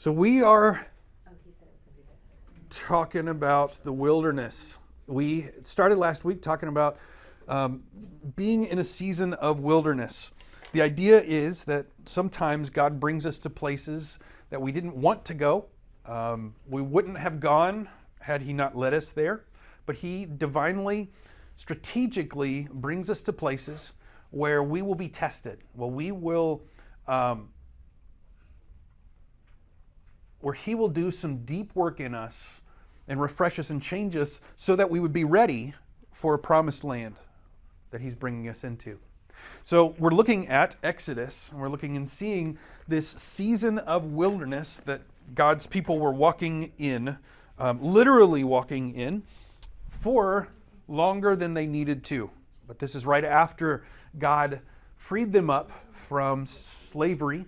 So we are talking about the wilderness. We started last week talking about being in a season of wilderness. The idea is that sometimes God brings us to places that we didn't want to go. We wouldn't have gone had He not led us there. But He divinely, strategically brings us to places where we will be tested. Where He will do some deep work in us and refresh us and change us so that we would be ready for a promised land that He's bringing us into. So we're looking at Exodus, and we're looking and seeing this season of wilderness that God's people were walking in, literally walking in, for longer than they needed to. But this is right after God freed them up from slavery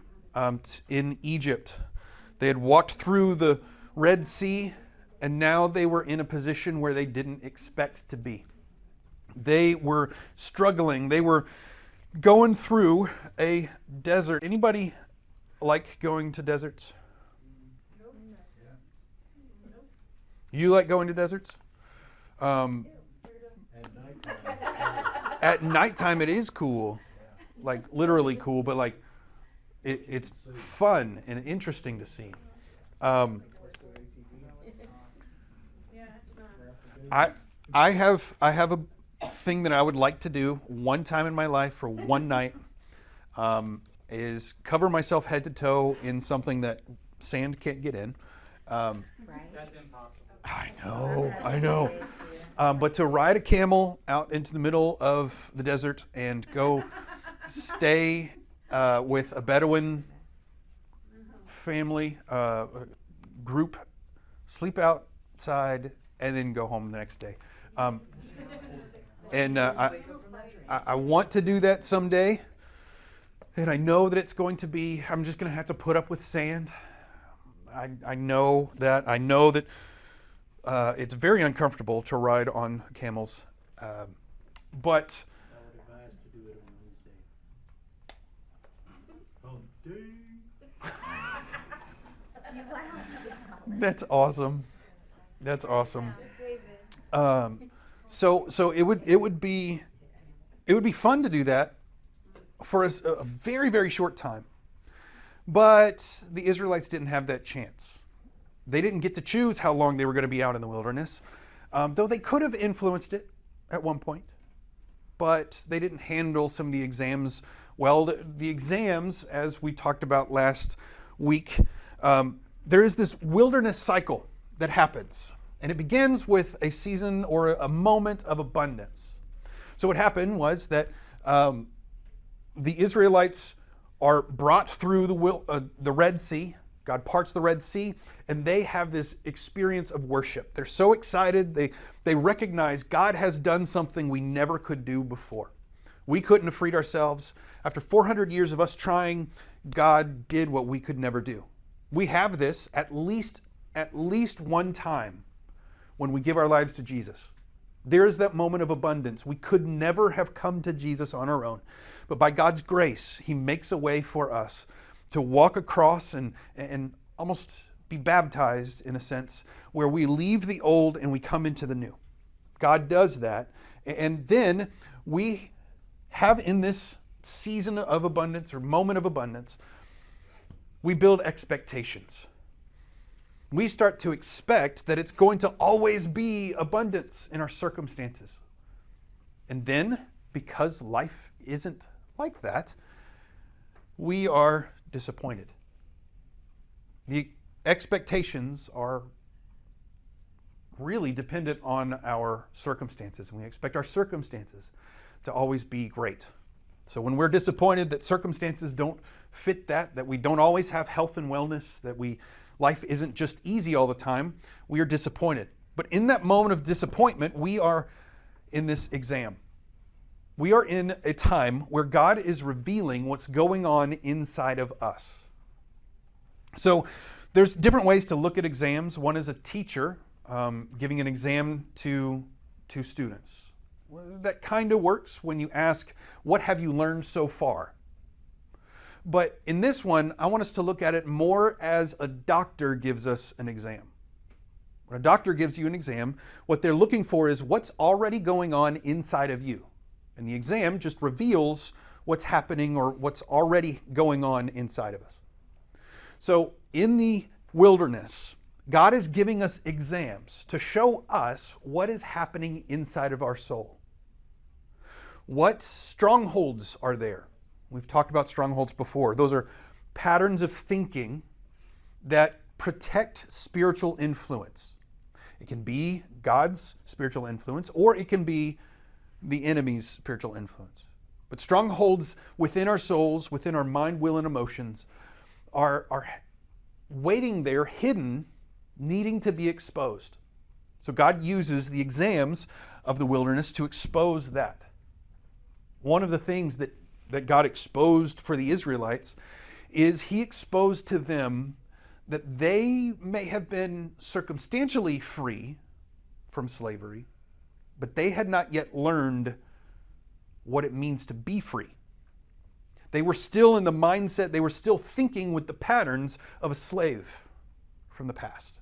in Egypt. They had walked through the Red Sea, and now they were in a position where they didn't expect to be. They were struggling. They were going through a desert. Anybody like going to deserts? You like going to deserts? At nighttime it is cool. Like literally cool, but like it's fun and interesting to see. I have a thing that I would like to do one time in my life for one night, is cover myself head to toe in something that sand can't get in. Right. That's impossible. I know. But to ride a camel out into the middle of the desert and go stay with a Bedouin family group, sleep outside, and then go home the next day. And I want to do that someday. And I know that it's going to be, I'm just going to have to put up with sand. I know that. It's very uncomfortable to ride on camels. But I would advise to do it on Wednesday. That's awesome. That's awesome. So it would be fun to do that for a very, very short time. But the Israelites didn't have that chance. They didn't get to choose how long they were going to be out in the wilderness, though they could have influenced it at one point. But they didn't handle some of the exams well. The exams, as we talked about last week, there is this wilderness cycle that happens. And it begins with a season or a moment of abundance. So what happened was that the Israelites are brought through the Red Sea. God parts the Red Sea, and they have this experience of worship. They're so excited. They recognize God has done something we never could do before. We couldn't have freed ourselves. After 400 years of us trying, God did what we could never do. We have this at least one time when we give our lives to Jesus. There is that moment of abundance. We could never have come to Jesus on our own. But by God's grace, He makes a way for us to walk across and almost be baptized in a sense, where we leave the old and we come into the new. God does that. And then we have, in this season of abundance or moment of abundance, we build expectations. We start to expect that it's going to always be abundance in our circumstances. And then, because life isn't like that, we are disappointed. The expectations are really dependent on our circumstances, and we expect our circumstances to always be great. So when we're disappointed that circumstances don't fit that we don't always have health and wellness, that life isn't just easy all the time, we are disappointed. But in that moment of disappointment, we are in this exam. We are in a time where God is revealing what's going on inside of us. So there's different ways to look at exams. One is a teacher giving an exam to students. That kind of works when you ask, what have you learned so far? But in this one, I want us to look at it more as a doctor gives us an exam. When a doctor gives you an exam, what they're looking for is what's already going on inside of you. And the exam just reveals what's happening or what's already going on inside of us. So in the wilderness, God is giving us exams to show us what is happening inside of our soul. What strongholds are there? We've talked about strongholds before. Those are patterns of thinking that protect spiritual influence. It can be God's spiritual influence, or it can be the enemy's spiritual influence. But strongholds within our souls, within our mind, will, and emotions are waiting there, hidden, needing to be exposed. So God uses the exams of the wilderness to expose that. One of the things that God exposed for the Israelites is He exposed to them that they may have been circumstantially free from slavery, but they had not yet learned what it means to be free. They were still in the mindset, they were still thinking with the patterns of a slave from the past.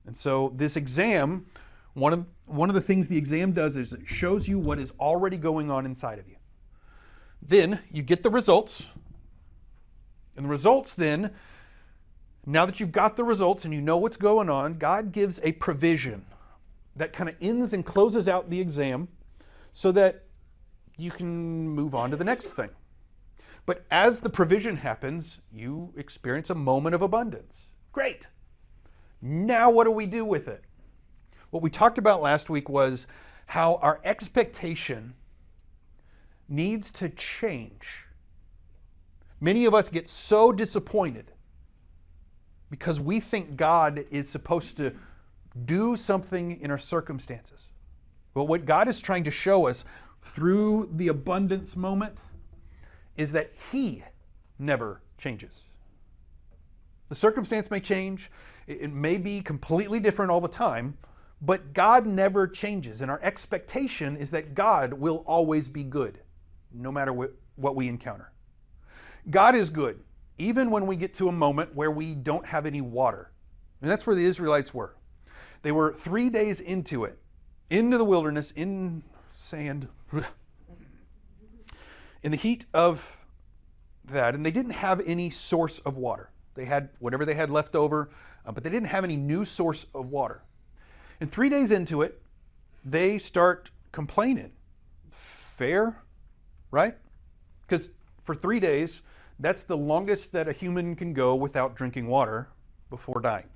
And so this exam, one of the things the exam does is it shows you what is already going on inside of you. Then you get the results. And the results then, now that you've got the results and you know what's going on, God gives a provision that kind of ends and closes out the exam so that you can move on to the next thing. But as the provision happens, you experience a moment of abundance. Great. Now what do we do with it? What we talked about last week was how our expectation needs to change. Many of us get so disappointed because we think God is supposed to do something in our circumstances. But what God is trying to show us through the abundance moment is that He never changes. The circumstance may change, it may be completely different all the time, but God never changes. And our expectation is that God will always be good, no matter what we encounter. God is good, even when we get to a moment where we don't have any water. And that's where the Israelites were. They were 3 days into it, into the wilderness, in sand, in the heat of that, and they didn't have any source of water. They had whatever they had left over, but they didn't have any new source of water. And 3 days into it, they start complaining. Fair, right? Because for 3 days, that's the longest that a human can go without drinking water before dying.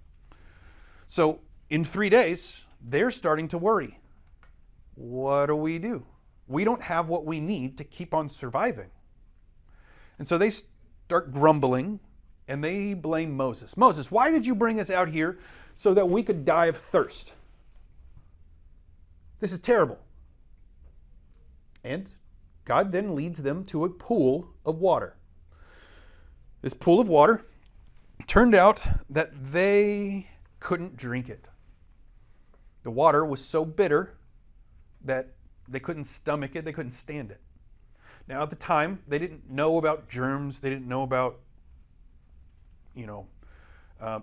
So in 3 days, they're starting to worry. What do? We don't have what we need to keep on surviving. And so they start grumbling and they blame Moses. Moses, why did you bring us out here so that we could die of thirst? This is terrible. And God then leads them to a pool of water. This pool of water turned out that they couldn't drink it. The water was so bitter that they couldn't stomach it, they couldn't stand it. Now at the time, they didn't know about germs, they didn't know about,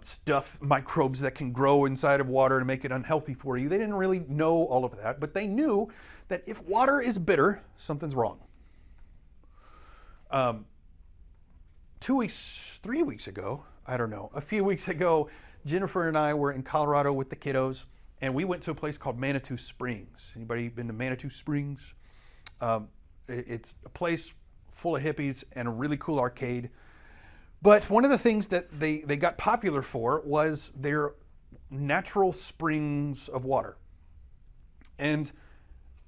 stuff, microbes that can grow inside of water and make it unhealthy for you. They didn't really know all of that, but they knew that if water is bitter, something's wrong. 3 weeks ago, a few weeks ago, Jennifer and I were in Colorado with the kiddos, and we went to a place called Manitou Springs. Anybody been to Manitou Springs? It's a place full of hippies and a really cool arcade. But one of the things that they got popular for was their natural springs of water. And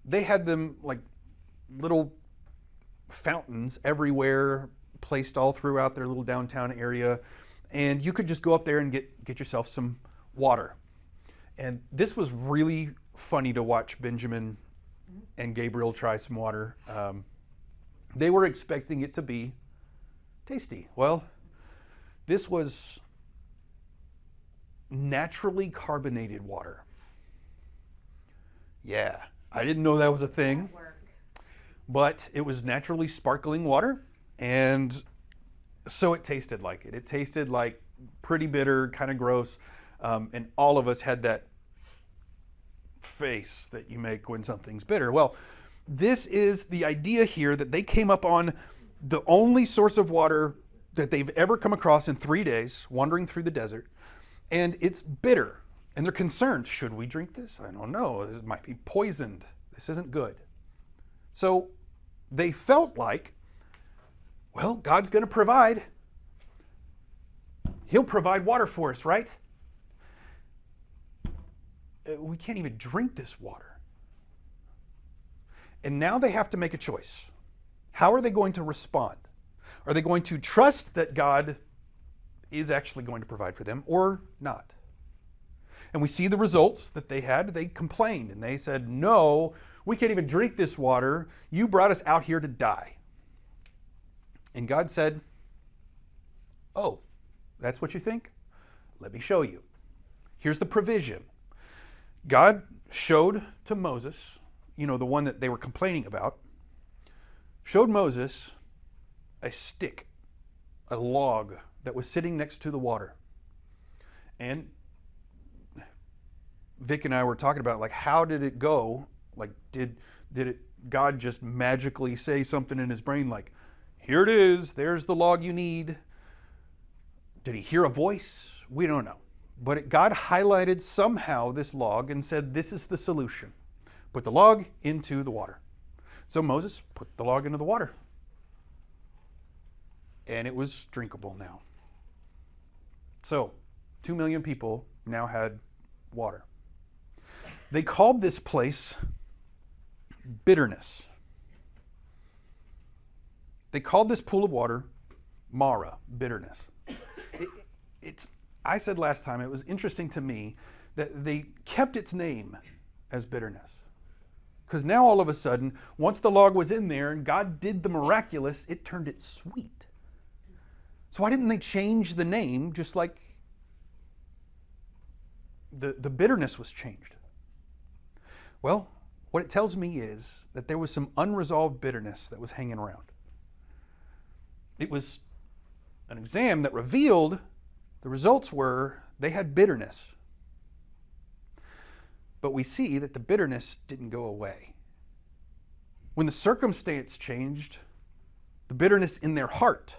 they had them like little fountains everywhere, placed all throughout their little downtown area. And you could just go up there and get yourself some water. And this was really funny to watch Benjamin and Gabriel try some water. They were expecting it to be tasty. Well, this was naturally carbonated water. Yeah, I didn't know that was a thing. But it was naturally sparkling water, and So it tasted like it. It tasted like pretty bitter, kind of gross. And all of us had that face that you make when something's bitter. Well, this is the idea here that they came up on the only source of water that they've ever come across in 3 days, wandering through the desert. And it's bitter. And they're concerned, should we drink this? I don't know. It might be poisoned. This isn't good. So they felt like, well, God's going to provide. He'll provide water for us, right? We can't even drink this water. And now they have to make a choice. How are they going to respond? Are they going to trust that God is actually going to provide for them or not? And we see the results that they had. They complained and they said, no, we can't even drink this water. You brought us out here to die. And God said, oh, that's what you think? Let me show you. Here's the provision. God showed to Moses, the one that they were complaining about, showed Moses a stick, a log that was sitting next to the water. And Vic and I were talking about, like, how did it go? Like, did God just magically say something in his brain like, here it is, there's the log you need? Did he hear a voice? We don't know. But God highlighted somehow this log and said, this is the solution. Put the log into the water. So Moses put the log into the water. And it was drinkable now. So 2 million people now had water. They called this place bitterness. They called this pool of water Mara, bitterness. I said last time, it was interesting to me that they kept its name as bitterness. Because now all of a sudden, once the log was in there and God did the miraculous, it turned it sweet. So why didn't they change the name just like the bitterness was changed? Well, what it tells me is that there was some unresolved bitterness that was hanging around. It was an exam that revealed the results were they had bitterness. But we see that the bitterness didn't go away. When the circumstance changed, the bitterness in their heart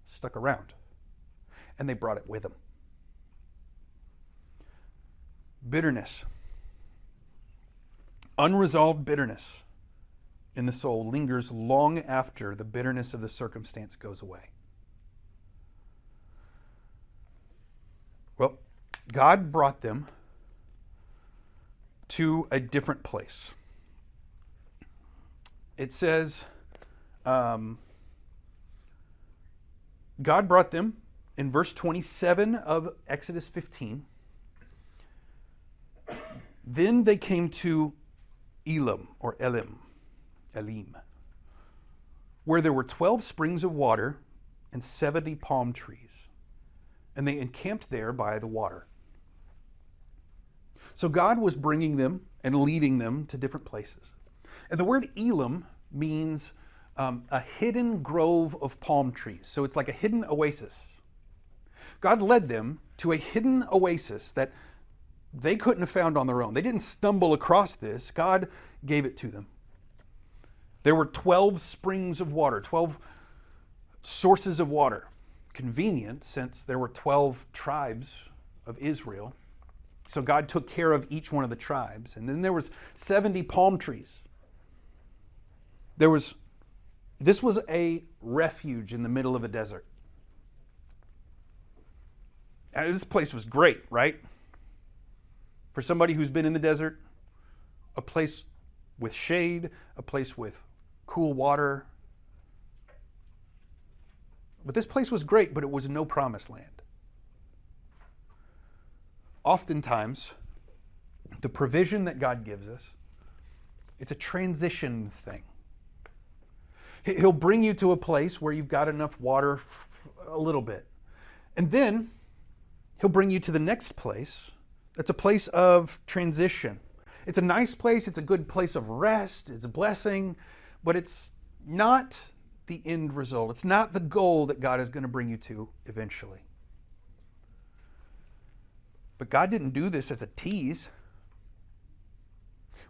stuck around, and they brought it with them. Bitterness. Unresolved bitterness in the soul lingers long after the bitterness of the circumstance goes away. Well, God brought them to a different place. It says, God brought them in verse 27 of Exodus 15. Then they came to Elim, or Elim, where there were 12 springs of water and 70 palm trees. And they encamped there by the water. So God was bringing them and leading them to different places. And the word Elim means a hidden grove of palm trees. So it's like a hidden oasis. God led them to a hidden oasis that they couldn't have found on their own. They didn't stumble across this. God gave it to them. There were 12 springs of water, 12 sources of water. Convenient, since there were 12 tribes of Israel. So God took care of each one of the tribes. And then there was 70 palm trees. This was a refuge in the middle of a desert. And this place was great, right? For somebody who's been in the desert, a place with shade, a place with cool water. But this place was great, but it was no promised land. Oftentimes, the provision that God gives us, it's a transition thing. He'll bring you to a place where you've got enough water a little bit. And then he'll bring you to the next place. That's a place of transition. It's a nice place. It's a good place of rest. It's a blessing. But it's not the end result. It's not the goal that God is going to bring you to eventually. But God didn't do this as a tease.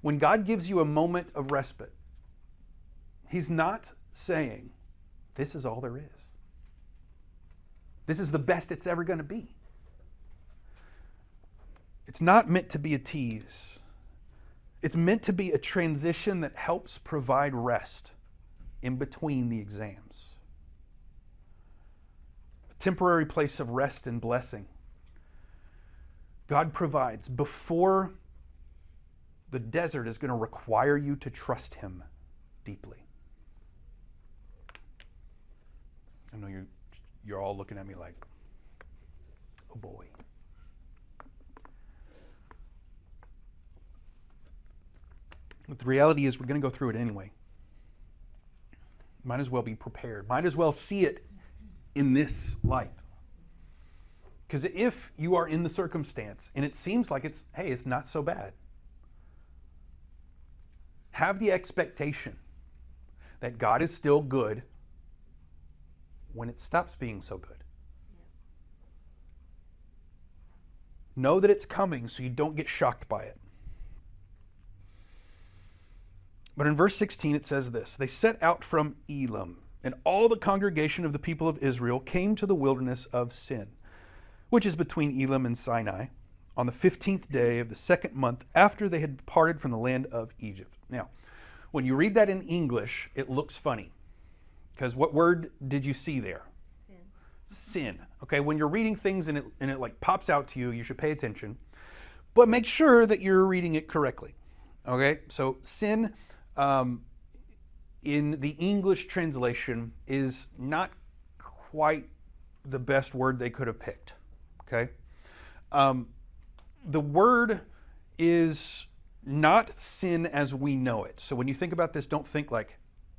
When God gives you a moment of respite, He's not saying, this is all there is. This is the best it's ever going to be. It's not meant to be a tease. It's meant to be a transition that helps provide rest in between the exams. A temporary place of rest and blessing. God provides before the desert is going to require you to trust Him deeply. I know you're all looking at me like, oh boy. But the reality is we're going to go through it anyway. Might as well be prepared. Might as well see it in this light. Because if you are in the circumstance and it seems like it's not so bad, have the expectation that God is still good when it stops being so good. Know that it's coming so you don't get shocked by it. But in verse 16 it says this, they set out from Elim, and all the congregation of the people of Israel came to the wilderness of Sin, which is between Elim and Sinai, on the 15th day of the second month after they had departed from the land of Egypt. Now, when you read that in English, it looks funny. Because what word did you see there? Sin. Sin. Okay, when you're reading things and it like pops out to you, you should pay attention. But make sure that you're reading it correctly. Okay, so sin in the English translation is not quite the best word they could have picked. Okay, the word is not sin as we know it. So when you think about this, don't think like,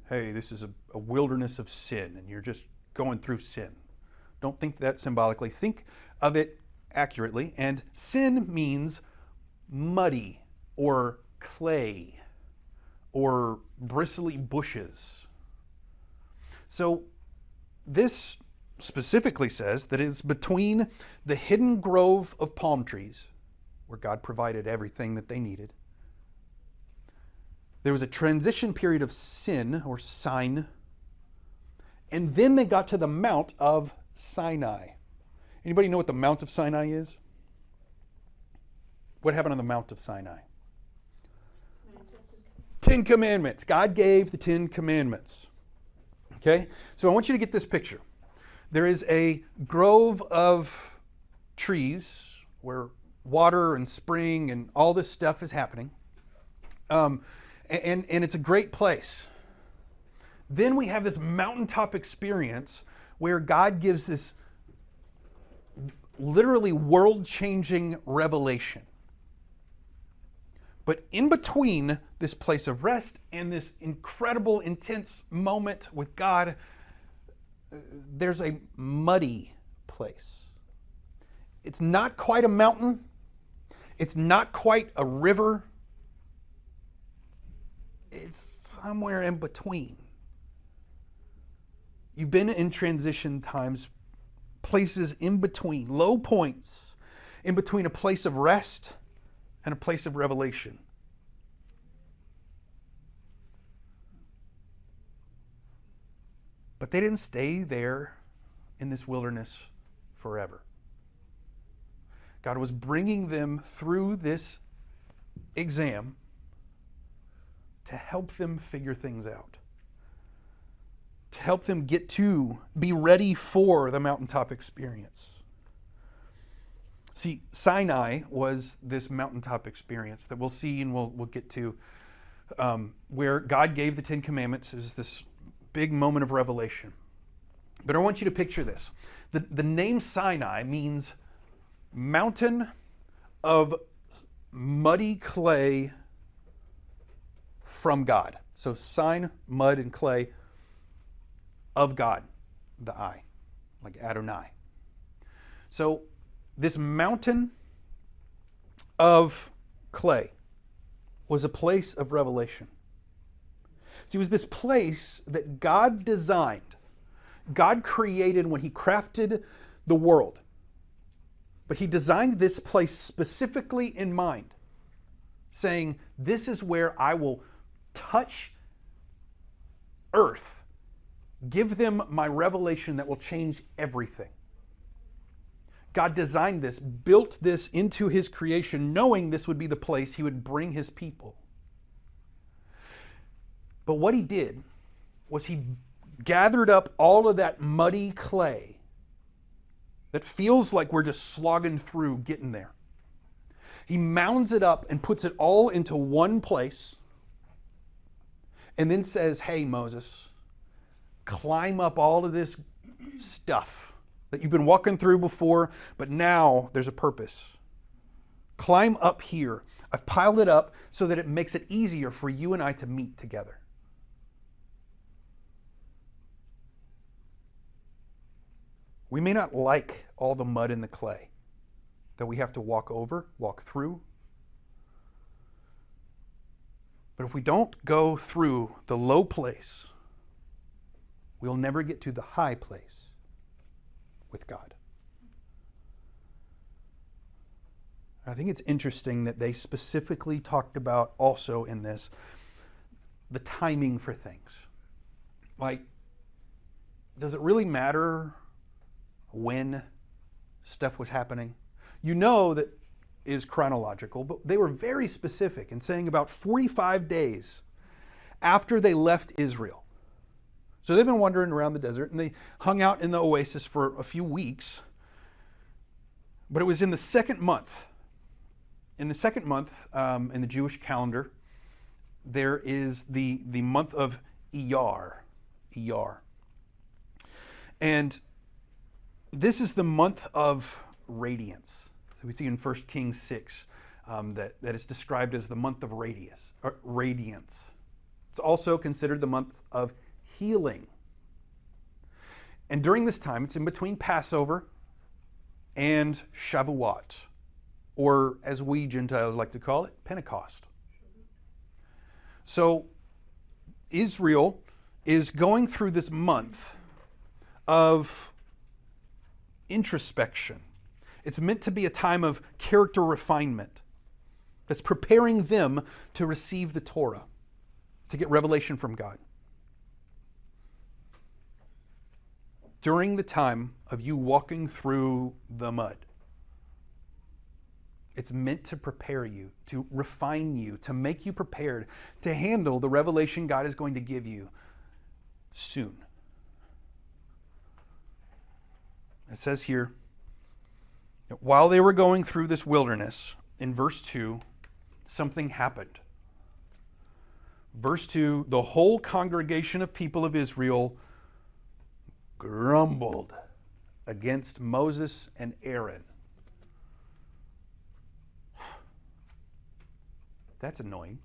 hey, this is a wilderness of sin and you're just going through sin. Don't think that symbolically. Think of it accurately. And sin means muddy or clay or bristly bushes. So this specifically says that it's between the hidden grove of palm trees, where God provided everything that they needed. There was a transition period of sin or sign, and then they got to the Mount of Sinai. Anybody know what the Mount of Sinai is? What happened on the Mount of Sinai? 10 Commandments. God gave the 10 Commandments. Okay? So I want you to get this picture. There is a grove of trees where water and spring and all this stuff is happening. And it's a great place. Then we have this mountaintop experience where God gives this literally world-changing revelation. But in between this place of rest and this incredible, intense moment with God, there's a muddy place. It's not quite a mountain. It's not quite a river. It's somewhere in between. You've been in transition times, places in between, low points, in between a place of rest and a place of revelation. But they didn't stay there in this wilderness forever. God was bringing them through this exam to help them figure things out, to help them be ready for the mountaintop experience. See, Sinai was this mountaintop experience that we'll see and we'll get to, where God gave the 10 Commandments. It was this big moment of revelation. But I want you to picture this. The name Sinai means mountain of muddy clay from God. So sign, mud, and clay of God, the I, like Adonai. So this mountain of clay was a place of revelation. See, it was this place that God designed. God created when he crafted the world. But he designed this place specifically in mind, saying, this is where I will touch earth, give them my revelation that will change everything. God designed this, built this into his creation, knowing this would be the place he would bring his people. But what he did was he gathered up all of that muddy clay that feels like we're just slogging through getting there. He mounds it up and puts it all into one place and then says, hey, Moses, climb up all of this stuff that you've been walking through before, but now there's a purpose. Climb up here. I've piled it up so that it makes it easier for you and I to meet together. We may not like all the mud and the clay that we have to walk over, walk through. But if we don't go through the low place, we'll never get to the high place with God. I think it's interesting that they specifically talked about also in this the timing for things. Like, does it really matter when stuff was happening? You know that is chronological, but they were very specific in saying about 45 days after they left Israel. So they've been wandering around the desert and they hung out in the oasis for a few weeks. But it was in the second month. In the second month, in the Jewish calendar, there is the month of Iyar. And this is the month of radiance. So we see in 1 Kings 6 that is described as the month of radiance. It's also considered the month of healing. And during this time, it's in between Passover and Shavuot, or as we Gentiles like to call it, Pentecost. So Israel is going through this month of introspection. It's meant to be a time of character refinement that's preparing them to receive the Torah, to get revelation from God. During the time of you walking through the mud, it's meant to prepare you, to refine you, to make you prepared to handle the revelation God is going to give you soon. It says here, that while they were going through this wilderness, in verse 2, something happened. Verse 2, the whole congregation of people of Israel grumbled against Moses and Aaron. That's annoying.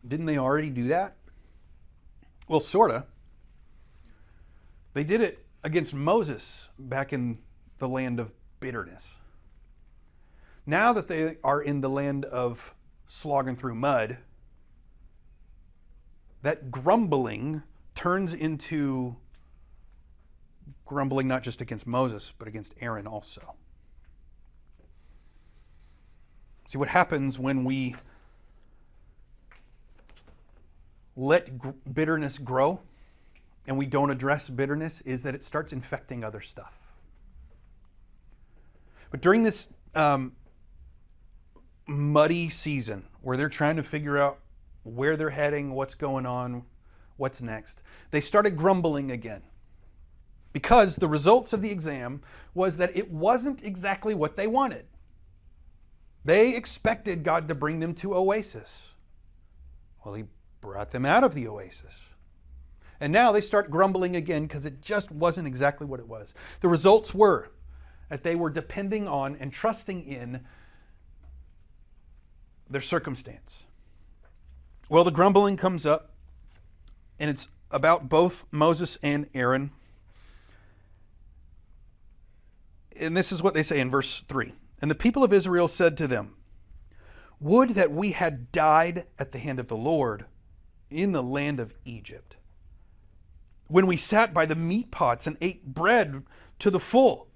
Didn't they already do that? Well, sorta. They did it against Moses back in the land of bitterness. Now that they are in the land of slogging through mud, that grumbling turns into grumbling not just against Moses, but against Aaron also. See, what happens when we let bitterness grow and we don't address bitterness is that it starts infecting other stuff. But during this muddy season where they're trying to figure out where they're heading, what's going on, what's next, they started grumbling again. Because the results of the exam was that it wasn't exactly what they wanted. They expected God to bring them to oasis. Well, he brought them out of the oasis. And now they start grumbling again because it just wasn't exactly what it was. The results were that they were depending on and trusting in their circumstance. Well, the grumbling comes up, and it's about both Moses and Aaron. And this is what they say in verse 3. And the people of Israel said to them, Would that we had died at the hand of the Lord in the land of Egypt, when we sat by the meat pots and ate bread to the full.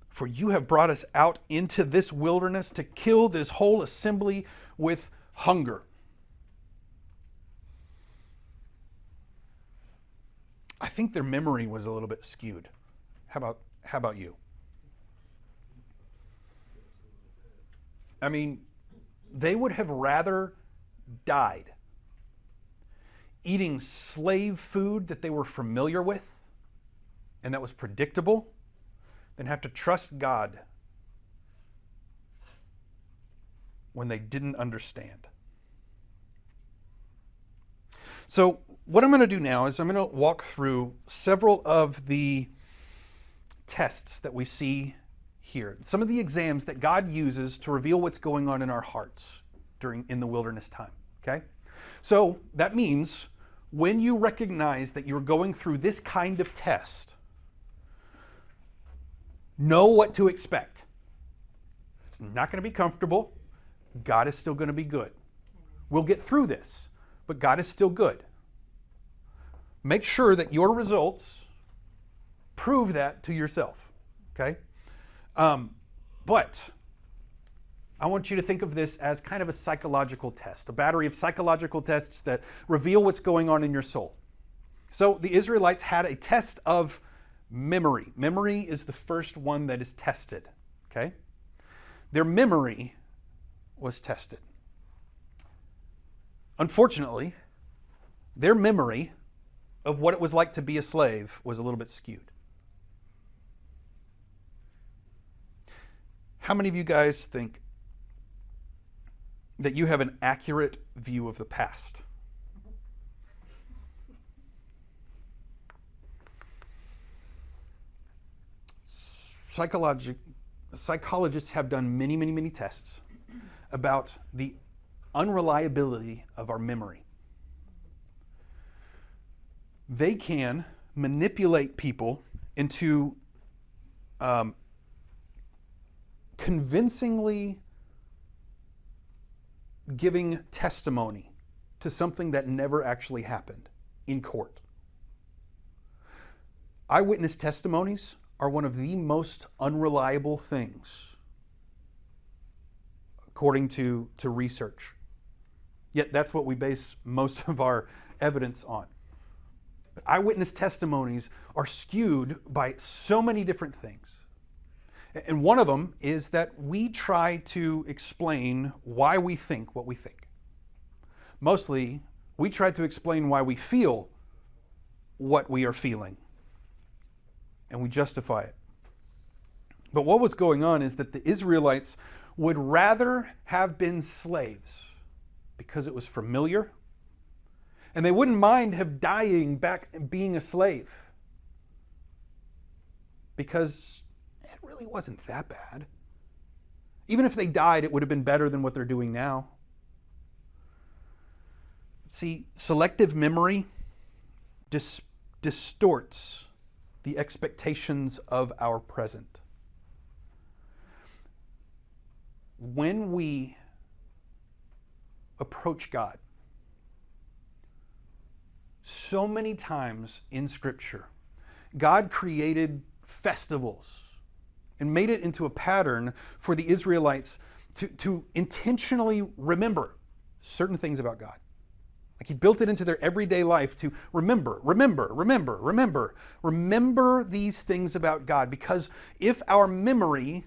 For you have brought us out into this wilderness to kill this whole assembly with hunger. I think their memory was a little bit skewed. How about you? I mean, they would have rather died eating slave food that they were familiar with and that was predictable than have to trust God when they didn't understand. So what I'm going to do now is I'm going to walk through several of the tests that we see here, some of the exams that God uses to reveal what's going on in our hearts in the wilderness time. Okay? So that means when you recognize that you're going through this kind of test, know what to expect. It's not going to be comfortable. God is still going to be good. We'll get through this, but God is still good. Make sure that your results prove that to yourself. Okay? But I want you to think of this as kind of a psychological test, a battery of psychological tests that reveal what's going on in your soul. So the Israelites had a test of memory. Memory is the first one that is tested. Okay? Their memory was tested. Unfortunately, their memory of what it was like to be a slave was a little bit skewed. How many of you guys think that you have an accurate view of the past? Psychologists have done many, many, many tests about the unreliability of our memory. They can manipulate people into convincingly giving testimony to something that never actually happened in court. Eyewitness testimonies are one of the most unreliable things, according to research. Yet that's what we base most of our evidence on. Eyewitness testimonies are skewed by so many different things. And one of them is that we try to explain why we think what we think. Mostly, we try to explain why we feel what we are feeling. And we justify it. But what was going on is that the Israelites would rather have been slaves because it was familiar. And they wouldn't mind have dying back and being a slave because it really wasn't that bad. Even if they died, it would have been better than what they're doing now. See, selective memory distorts the expectations of our present. When we approach God, so many times in Scripture, God created festivals and made it into a pattern for the Israelites to intentionally remember certain things about God. Like he built it into their everyday life to remember these things about God. Because if our memory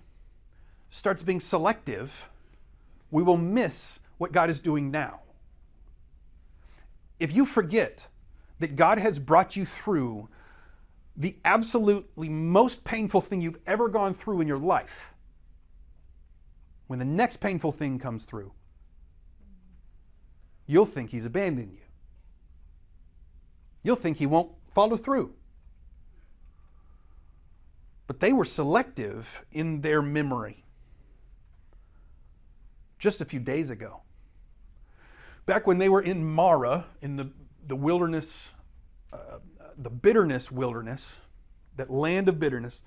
starts being selective, we will miss what God is doing now. If you forget that God has brought you through the absolutely most painful thing you've ever gone through in your life, when the next painful thing comes through, you'll think he's abandoned you. You'll think he won't follow through. But they were selective in their memory. Just a few days ago, back when they were in Mara, in the wilderness, the bitterness wilderness, that land of bitterness,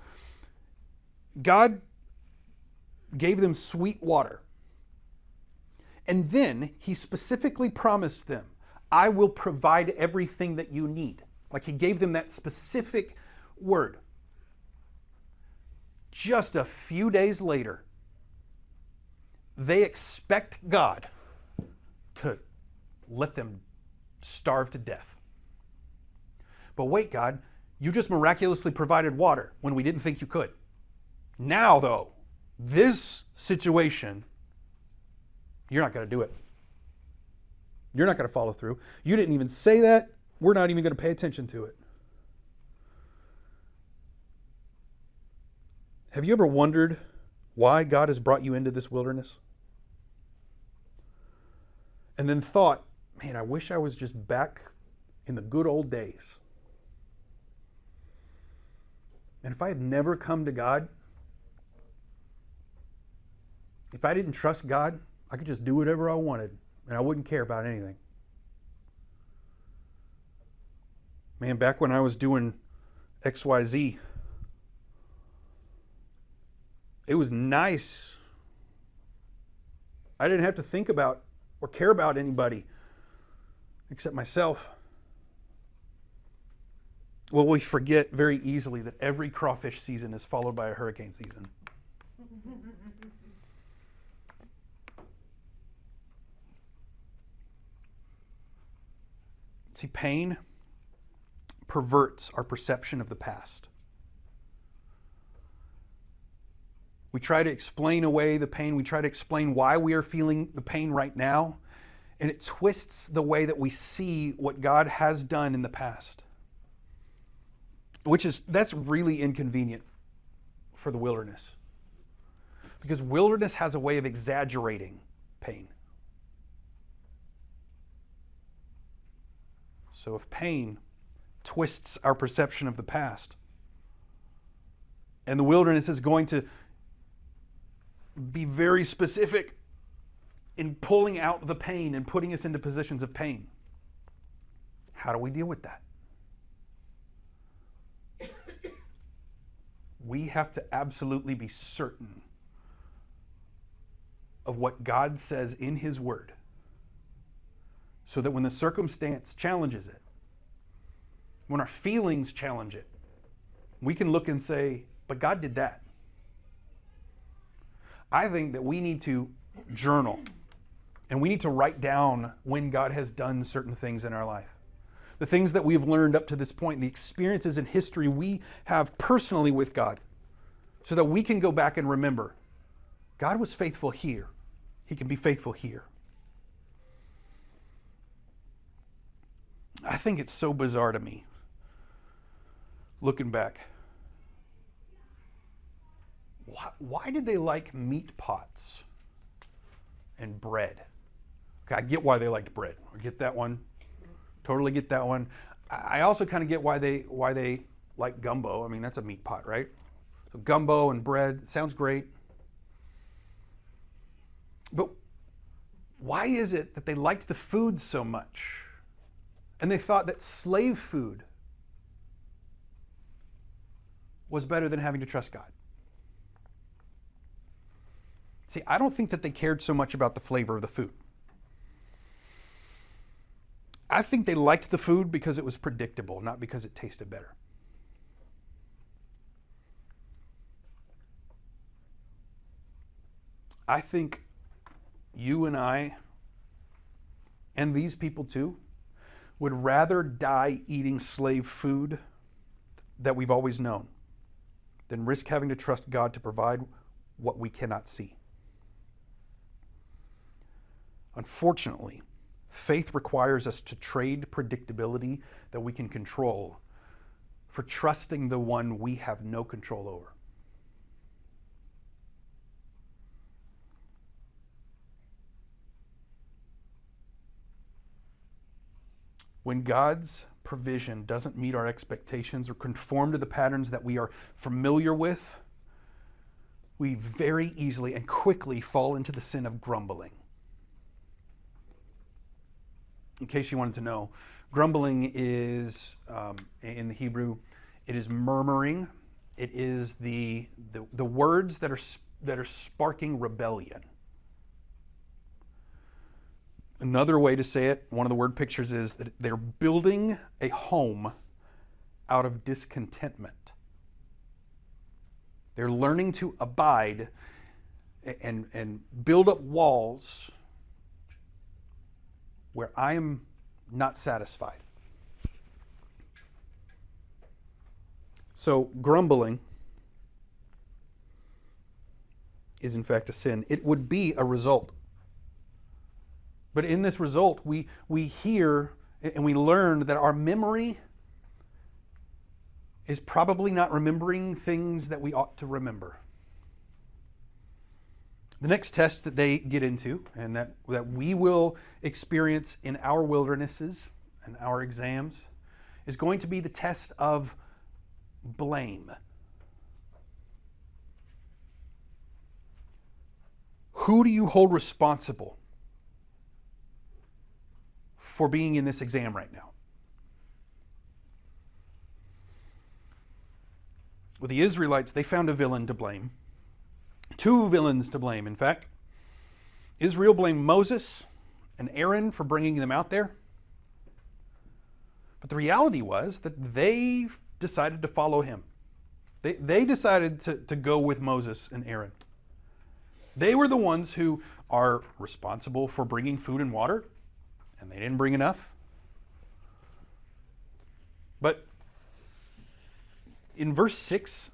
God gave them sweet water. And then he specifically promised them, I will provide everything that you need. Like he gave them that specific word. Just a few days later, they expect God to let them starve to death. But wait, God, you just miraculously provided water when we didn't think you could. Now, though, this situation, you're not going to do it. You're not going to follow through. You didn't even say that. We're not even going to pay attention to it. Have you ever wondered why God has brought you into this wilderness? And then thought, man, I wish I was just back in the good old days. And if I had never come to God, if I didn't trust God, I could just do whatever I wanted and I wouldn't care about anything. Man, back when I was doing XYZ, it was nice. I didn't have to think about or care about anybody except myself. Well, we forget very easily that every crawfish season is followed by a hurricane season. See, pain perverts our perception of the past. We try to explain away the pain. We try to explain why we are feeling the pain right now. And it twists the way that we see what God has done in the past. That's really inconvenient for the wilderness. Because wilderness has a way of exaggerating pain. So if pain twists our perception of the past, and the wilderness is going to be very specific in pulling out the pain and putting us into positions of pain, how do we deal with that? We have to absolutely be certain of what God says in His Word, so that when the circumstance challenges it, when our feelings challenge it, we can look and say, but God did that. I think that we need to journal and we need to write down when God has done certain things in our life. The things that we've learned up to this point, the experiences in history we have personally with God, so that we can go back and remember, God was faithful here. He can be faithful here. I think it's so bizarre to me, looking back. Why did they like meat pots and bread? Okay, I get why they liked bread. I get that one. Totally get that one. I also kind of get why they like gumbo. I mean, that's a meat pot, right? So gumbo and bread sounds great. But why is it that they liked the food so much? And they thought that slave food was better than having to trust God. See, I don't think that they cared so much about the flavor of the food. I think they liked the food because it was predictable, not because it tasted better. I think you and I, and these people too, would rather die eating slave food that we've always known than risk having to trust God to provide what we cannot see. Unfortunately, faith requires us to trade predictability that we can control for trusting the one we have no control over. When God's provision doesn't meet our expectations or conform to the patterns that we are familiar with, we very easily and quickly fall into the sin of grumbling. In case you wanted to know, grumbling is, in the Hebrew, it is murmuring. It is the words that are sparking rebellion. Another way to say it, one of the word pictures is that they're building a home out of discontentment. They're learning to abide and build up walls where I am not satisfied. So grumbling is in fact a sin. It would be a result. But in this result, we hear and we learn that our memory is probably not remembering things that we ought to remember. The next test that they get into, and that we will experience in our wildernesses and our exams, is going to be the test of blame. Who do you hold responsible for being in this exam right now? With the Israelites, they found a villain to blame. Two villains to blame, in fact. Israel blamed Moses and Aaron for bringing them out there. But the reality was that they decided to follow him. They decided to go with Moses and Aaron. They were the ones who are responsible for bringing food and water, and they didn't bring enough. But in verse 6,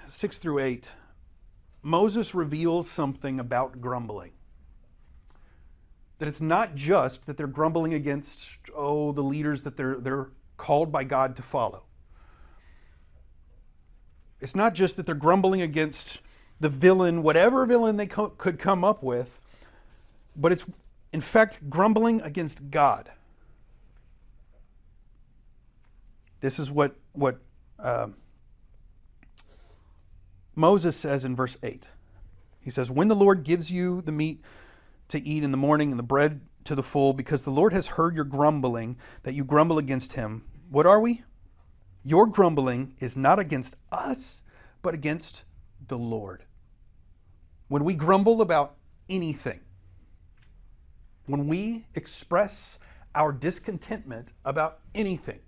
6 through 8, Moses reveals something about grumbling. That it's not just that they're grumbling against, the leaders that they're called by God to follow. It's not just that they're grumbling against the villain, whatever villain they could come up with, but it's in fact grumbling against God. This is what Moses says in verse 8. He says, "When the Lord gives you the meat to eat in the morning and the bread to the full, because the Lord has heard your grumbling, that you grumble against him. What are we? Your grumbling is not against us, but against the Lord." When we grumble about anything, when we express our discontentment about anything,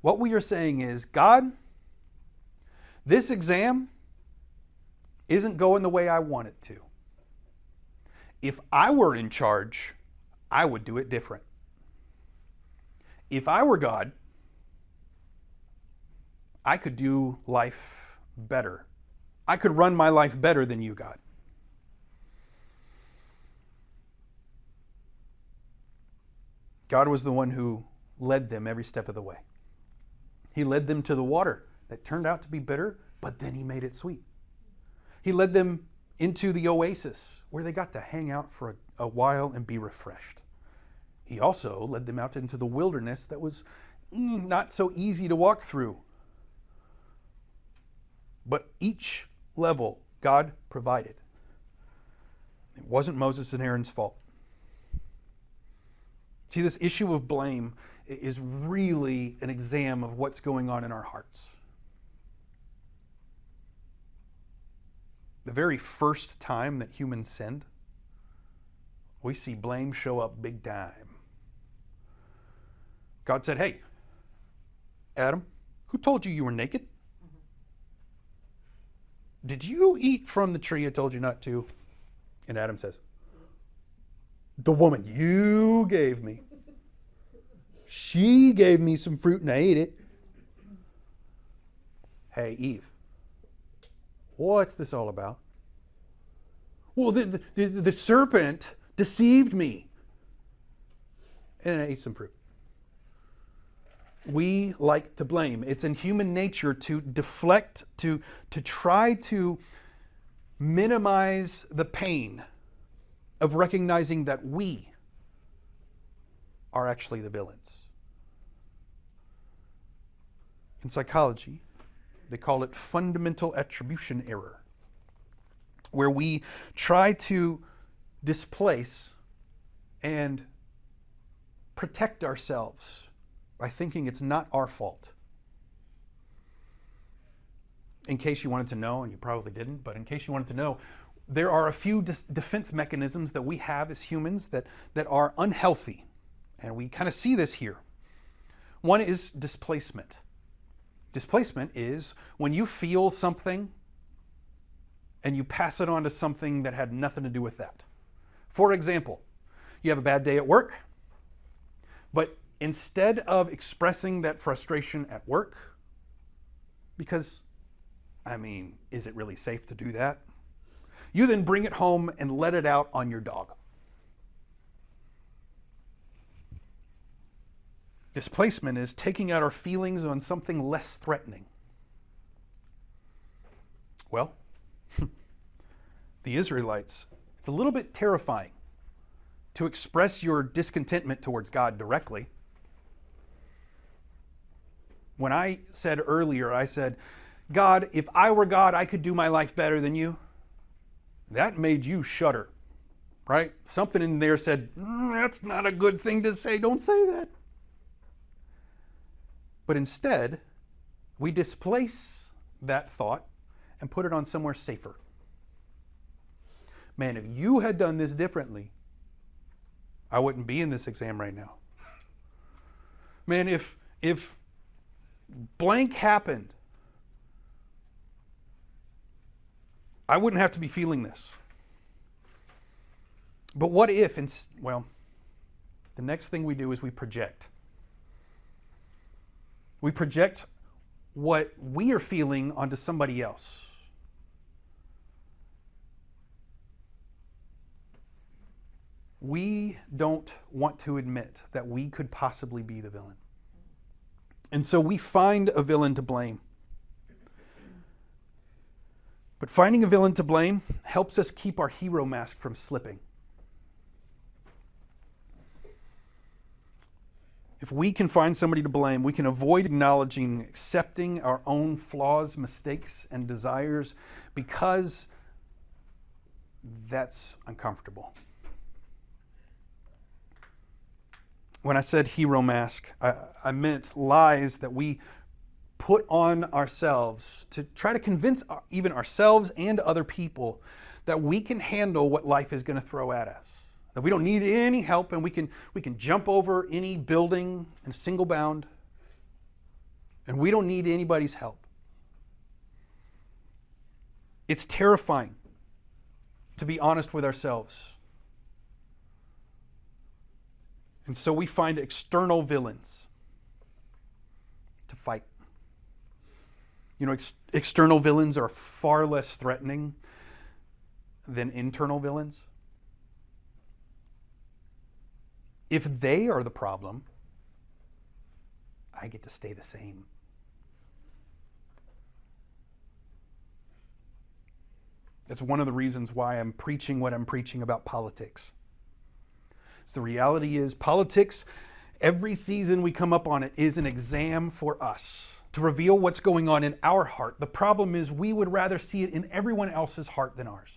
what we are saying is, God, this exam isn't going the way I want it to. If I were in charge, I would do it different. If I were God, I could do life better. I could run my life better than you, God. God was the one who led them every step of the way. He led them to the water that turned out to be bitter, but then he made it sweet. He led them into the oasis where they got to hang out for a while and be refreshed. He also led them out into the wilderness that was not so easy to walk through. But each level God provided. It wasn't Moses and Aaron's fault. See, this issue of blame is really an exam of what's going on in our hearts. The very first time that humans sinned, we see blame show up big time. God said, "Hey, Adam, who told you you were naked? Did you eat from the tree I told you not to?" And Adam says, "The woman you gave me. She gave me some fruit and I ate it." Hey, Eve, what's this all about? Well, the serpent deceived me and I ate some fruit. We like to blame. It's in human nature to deflect, to try to minimize the pain of recognizing that we are actually the villains. In psychology, they call it fundamental attribution error, where we try to displace and protect ourselves by thinking it's not our fault. in case you wanted to know, and you probably didn't, but in case you wanted to know, there are a few defense mechanisms that we have as humans that are unhealthy. And we kind of see this here. One is displacement. Displacement is when you feel something and you pass it on to something that had nothing to do with that. For example, you have a bad day at work, but instead of expressing that frustration at work, because, is it really safe to do that? You then bring it home and let it out on your dog. Displacement is taking out our feelings on something less threatening. Well, the Israelites, it's a little bit terrifying to express your discontentment towards God directly. When I said earlier, I said, God, if I were God, I could do my life better than you. That made you shudder, right? Something in there said, that's not a good thing to say. Don't say that. But instead, we displace that thought and put it on somewhere safer. Man, if you had done this differently, I wouldn't be in this exam right now. Man, if blank happened, I wouldn't have to be feeling this. But what if, the next thing we do is we project. We project what we are feeling onto somebody else. We don't want to admit that we could possibly be the villain. And so we find a villain to blame. But finding a villain to blame helps us keep our hero mask from slipping. If we can find somebody to blame, we can avoid acknowledging, accepting our own flaws, mistakes, and desires because that's uncomfortable. When I said hero mask, I meant lies that we put on ourselves to try to convince even ourselves and other people that we can handle what life is going to throw at us. That we don't need any help and we can jump over any building in a single bound. And we don't need anybody's help. It's terrifying to be honest with ourselves. And so we find external villains to fight. External villains are far less threatening than internal villains. If they are the problem, I get to stay the same. That's one of the reasons why I'm preaching what I'm preaching about politics. So the reality is, politics, every season we come up on it, is an exam for us to reveal what's going on in our heart. The problem is we would rather see it in everyone else's heart than ours.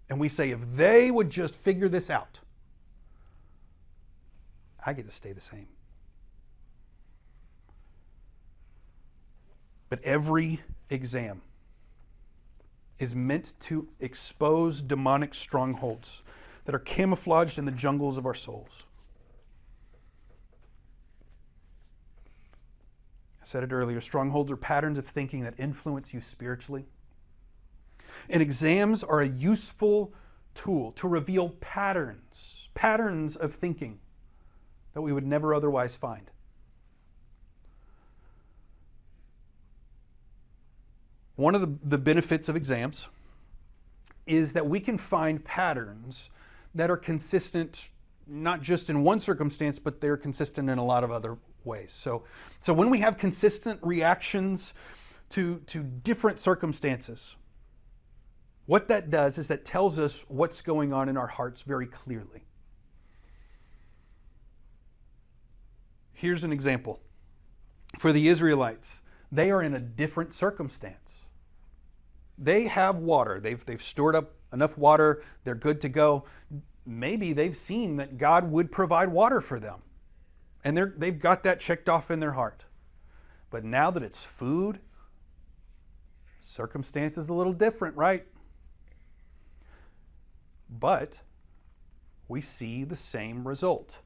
And we say, if they would just figure this out, I get to stay the same. But every exam is meant to expose demonic strongholds that are camouflaged in the jungles of our souls. I said it earlier, strongholds are patterns of thinking that influence you spiritually. And exams are a useful tool to reveal patterns of thinking that we would never otherwise find. One of the benefits of exams is that we can find patterns that are consistent, not just in one circumstance, but they're consistent in a lot of other ways. So when we have consistent reactions to different circumstances, what that does is that tells us what's going on in our hearts very clearly. Here's an example. For the Israelites, they are in a different circumstance. They have water. They've stored up enough water. They're good to go. Maybe they've seen that God would provide water for them. And they've got that checked off in their heart. But now that it's food, Circumstance is a little different, right? But we see the same result.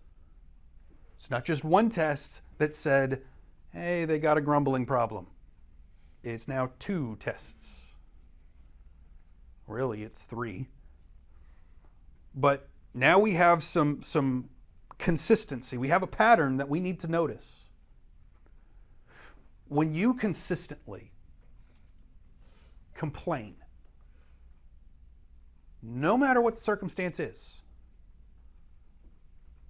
It's not just one test that said, hey, they got a grumbling problem. It's now 2 tests. Really, it's 3. But now we have some consistency. We have a pattern that we need to notice. When you consistently complain, no matter what the circumstance is,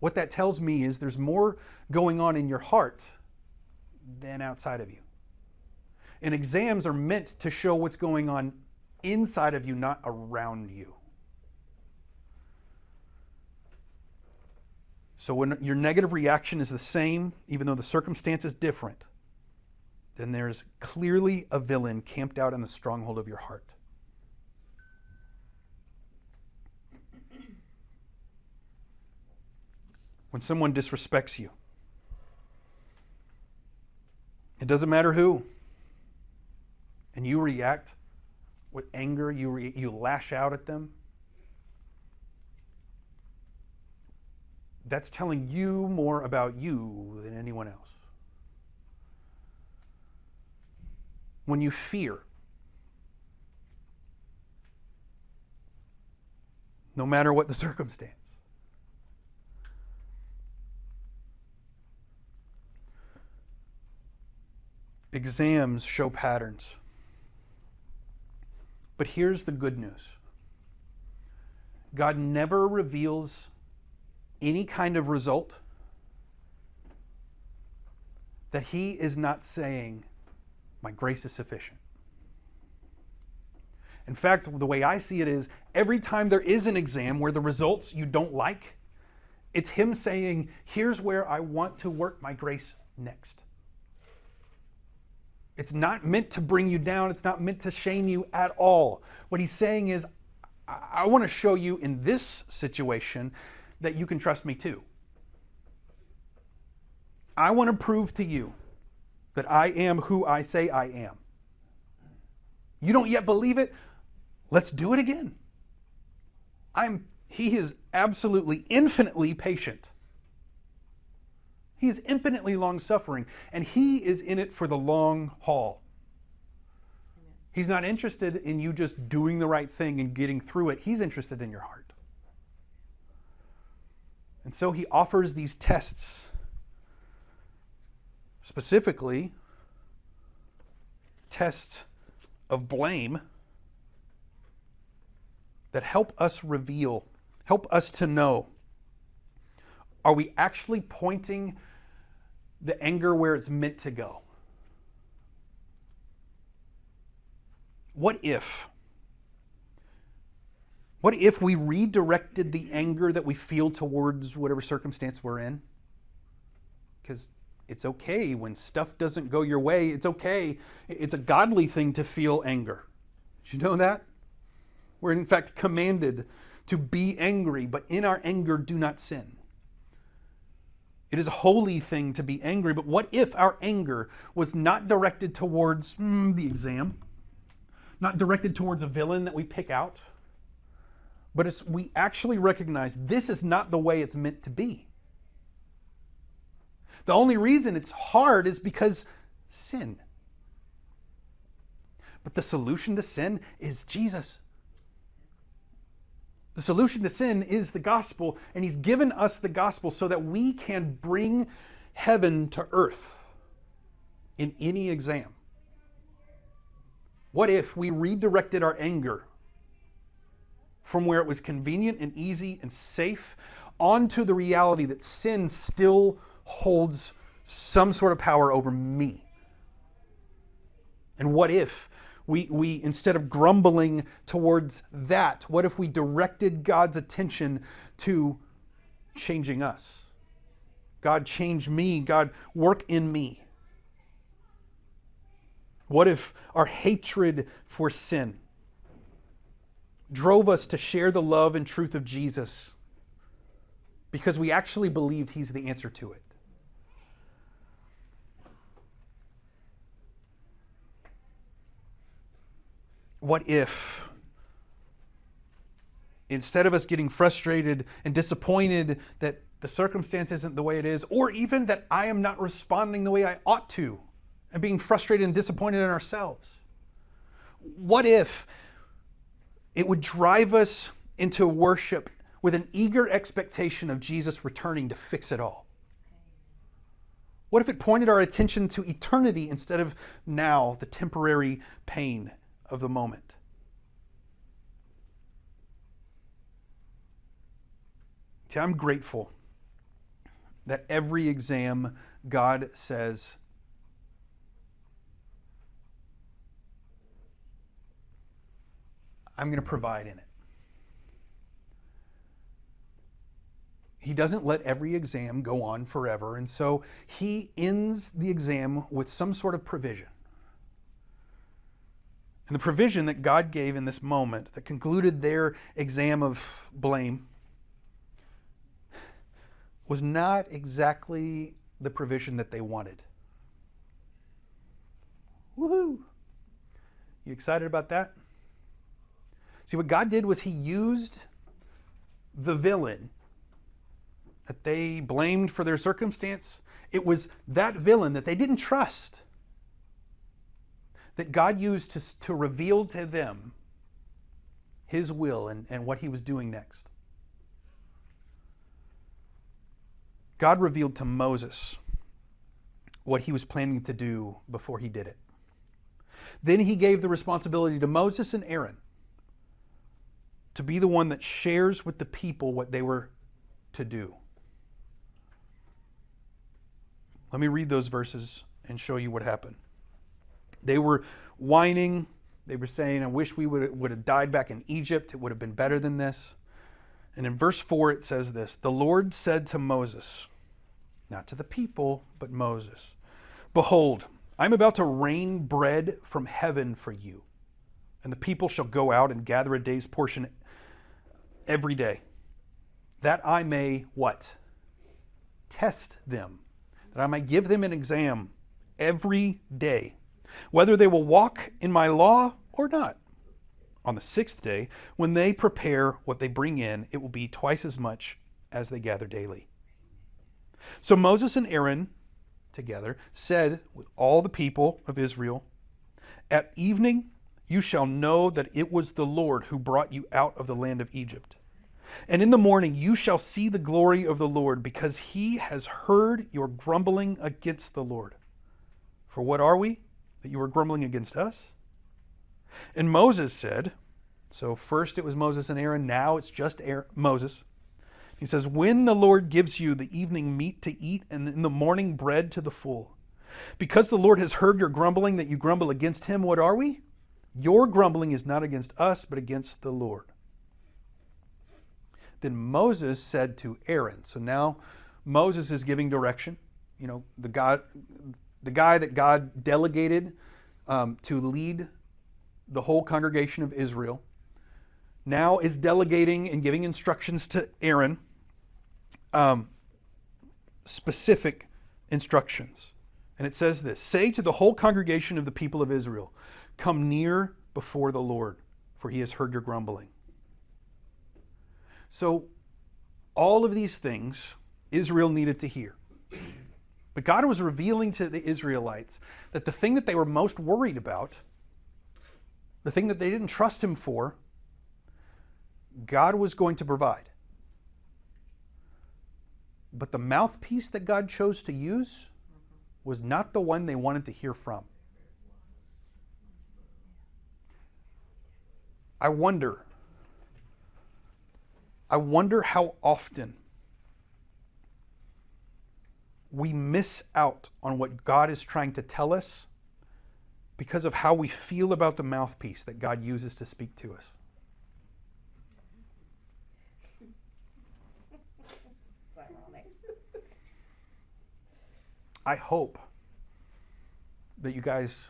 what that tells me is there's more going on in your heart than outside of you. And exams are meant to show what's going on inside of you, not around you. So when your negative reaction is the same, even though the circumstance is different, then there's clearly a villain camped out in the stronghold of your heart. When someone disrespects you, it doesn't matter who, and you react with anger, you lash out at them, that's telling you more about you than anyone else. When you fear, no matter what the circumstance, exams show patterns. But here's the good news. God never reveals any kind of result that He is not saying, my grace is sufficient. In fact, the way I see it is, every time there is an exam where the results you don't like, it's Him saying, here's where I want to work my grace next. It's not meant to bring you down. It's not meant to shame you at all. What He's saying is, I want to show you in this situation that you can trust me too. I want to prove to you that I am who I say I am. You don't yet believe it? Let's do it again. He is absolutely infinitely patient. He is infinitely long-suffering, and He is in it for the long haul. He's not interested in you just doing the right thing and getting through it. He's interested in your heart. And so He offers these tests, specifically tests of blame, that help us reveal, help us to know, are we actually pointing the anger where it's meant to go? What if we redirected the anger that we feel towards whatever circumstance we're in? Because it's okay when stuff doesn't go your way. It's okay. It's a godly thing to feel anger. Did you know that? We're in fact commanded to be angry, but in our anger do not sin. It is a holy thing to be angry, but what if our anger was not directed towards the exam, not directed towards a villain that we pick out, but we actually recognize this is not the way it's meant to be. The only reason it's hard is because sin. But the solution to sin is Jesus. The solution to sin is the gospel, and He's given us the gospel so that we can bring heaven to earth in any exam. What if we redirected our anger from where it was convenient and easy and safe onto the reality that sin still holds some sort of power over me? And what if we instead of grumbling towards that, what if we directed God's attention to changing us? God, change me. God, work in me. What if our hatred for sin drove us to share the love and truth of Jesus because we actually believed He's the answer to it? What if, instead of us getting frustrated and disappointed that the circumstance isn't the way it is, or even that I am not responding the way I ought to, and being frustrated and disappointed in ourselves, what if it would drive us into worship with an eager expectation of Jesus returning to fix it all? What if it pointed our attention to eternity instead of now, the temporary pain of the moment? See, I'm grateful that every exam God says, I'm going to provide in it. He doesn't let every exam go on forever, and so he ends the exam with some sort of provision. And the provision that God gave in this moment that concluded their exam of blame was not exactly the provision that they wanted. Woohoo! You excited about that? See, what God did was he used the villain that they blamed for their circumstance. It was that villain that they didn't trust that God used to reveal to them his will and what he was doing next. God revealed to Moses what he was planning to do before he did it. Then he gave the responsibility to Moses and Aaron to be the one that shares with the people what they were to do. Let me read those verses and show you what happened. They were whining. They were saying, I wish we would have died back in Egypt. It would have been better than this. And in verse 4 it says this, the Lord said to Moses, not to the people, but Moses, behold, I'm about to rain bread from heaven for you, and the people shall go out and gather a day's portion every day, that I may, what? Test them, that I might give them an exam every day, whether they will walk in my law or not. On the sixth day, when they prepare what they bring in, it will be twice as much as they gather daily. So Moses and Aaron together said with all the people of Israel, at evening you shall know that it was the Lord who brought you out of the land of Egypt. And in the morning you shall see the glory of the Lord, because he has heard your grumbling against the Lord. For what are we, that you are grumbling against us? And Moses said, so first it was Moses and Aaron, now it's just Moses. He says, when the Lord gives you the evening meat to eat and in the morning bread to the full, because the Lord has heard your grumbling that you grumble against him, what are we? Your grumbling is not against us, but against the Lord. Then Moses said to Aaron, so now Moses is giving direction. You know, the guy that God delegated to lead the whole congregation of Israel, now is delegating and giving instructions to Aaron, specific instructions. And it says this, say to the whole congregation of the people of Israel, come near before the Lord, for he has heard your grumbling. So all of these things Israel needed to hear. But God was revealing to the Israelites that the thing that they were most worried about, the thing that they didn't trust him for, God was going to provide. But the mouthpiece that God chose to use was not the one they wanted to hear from. I wonder how often we miss out on what God is trying to tell us because of how we feel about the mouthpiece that God uses to speak to us. I hope that you guys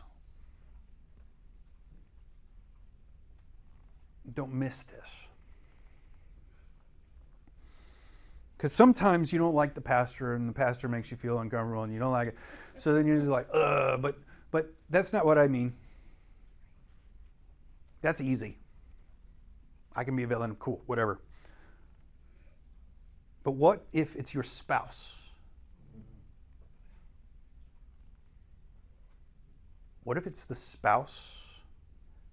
don't miss this. Because sometimes you don't like the pastor and the pastor makes you feel uncomfortable and you don't like it. So then you're just like, but that's not what I mean. That's easy. I can be a villain, cool, whatever. But what if it's your spouse? What if it's the spouse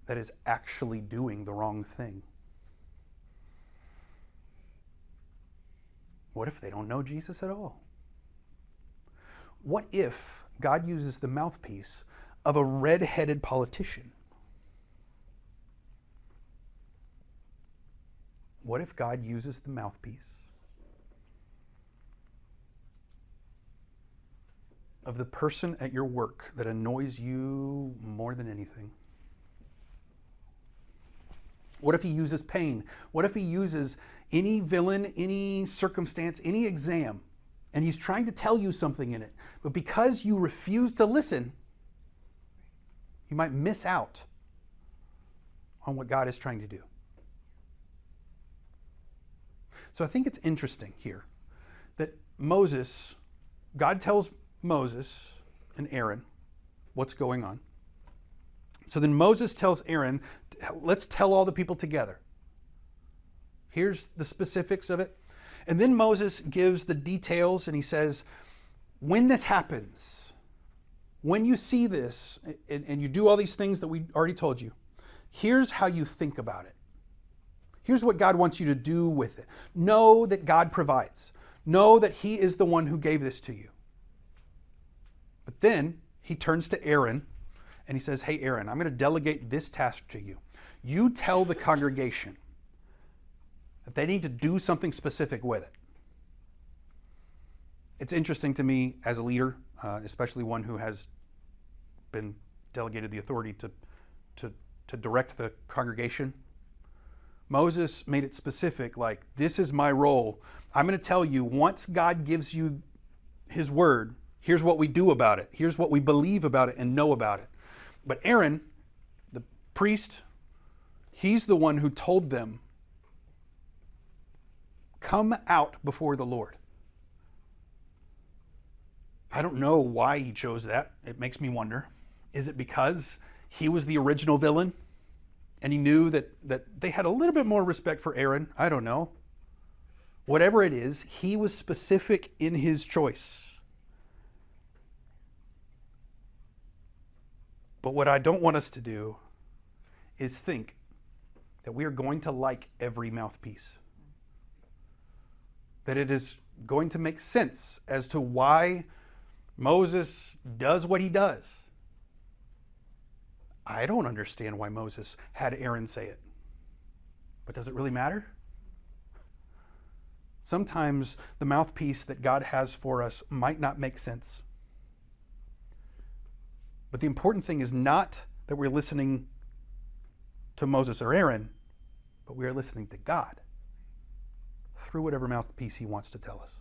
that is actually doing the wrong thing? What if they don't know Jesus at all? What if God uses the mouthpiece of a red-headed politician? What if God uses the mouthpiece of the person at your work that annoys you more than anything? What if he uses pain? What if he uses any villain, any circumstance, any exam, and he's trying to tell you something in it, but because you refuse to listen, you might miss out on what God is trying to do. So I think it's interesting here that God tells Moses and Aaron what's going on. So then Moses tells Aaron, let's tell all the people together. Here's the specifics of it. And then Moses gives the details and he says, when this happens, when you see this and you do all these things that we already told you, here's how you think about it. Here's what God wants you to do with it. Know that God provides. Know that he is the one who gave this to you. But then he turns to Aaron and he says, hey, Aaron, I'm going to delegate this task to you. You tell the congregation that they need to do something specific with it. It's interesting to me as a leader, especially one who has been delegated the authority to direct the congregation. Moses made it specific, like, this is my role. I'm going to tell you, once God gives you his word, here's what we do about it. Here's what we believe about it and know about it. But Aaron, the priest, he's the one who told them, come out before the Lord. I don't know why he chose that. It makes me wonder. Is it because he was the original villain and he knew that they had a little bit more respect for Aaron? I don't know. Whatever it is, he was specific in his choice. But what I don't want us to do is think that we are going to like every mouthpiece. That it is going to make sense as to why Moses does what he does. I don't understand why Moses had Aaron say it. But does it really matter? Sometimes the mouthpiece that God has for us might not make sense. But the important thing is not that we're listening to Moses or Aaron, but we are listening to God through whatever mouthpiece he wants to tell us.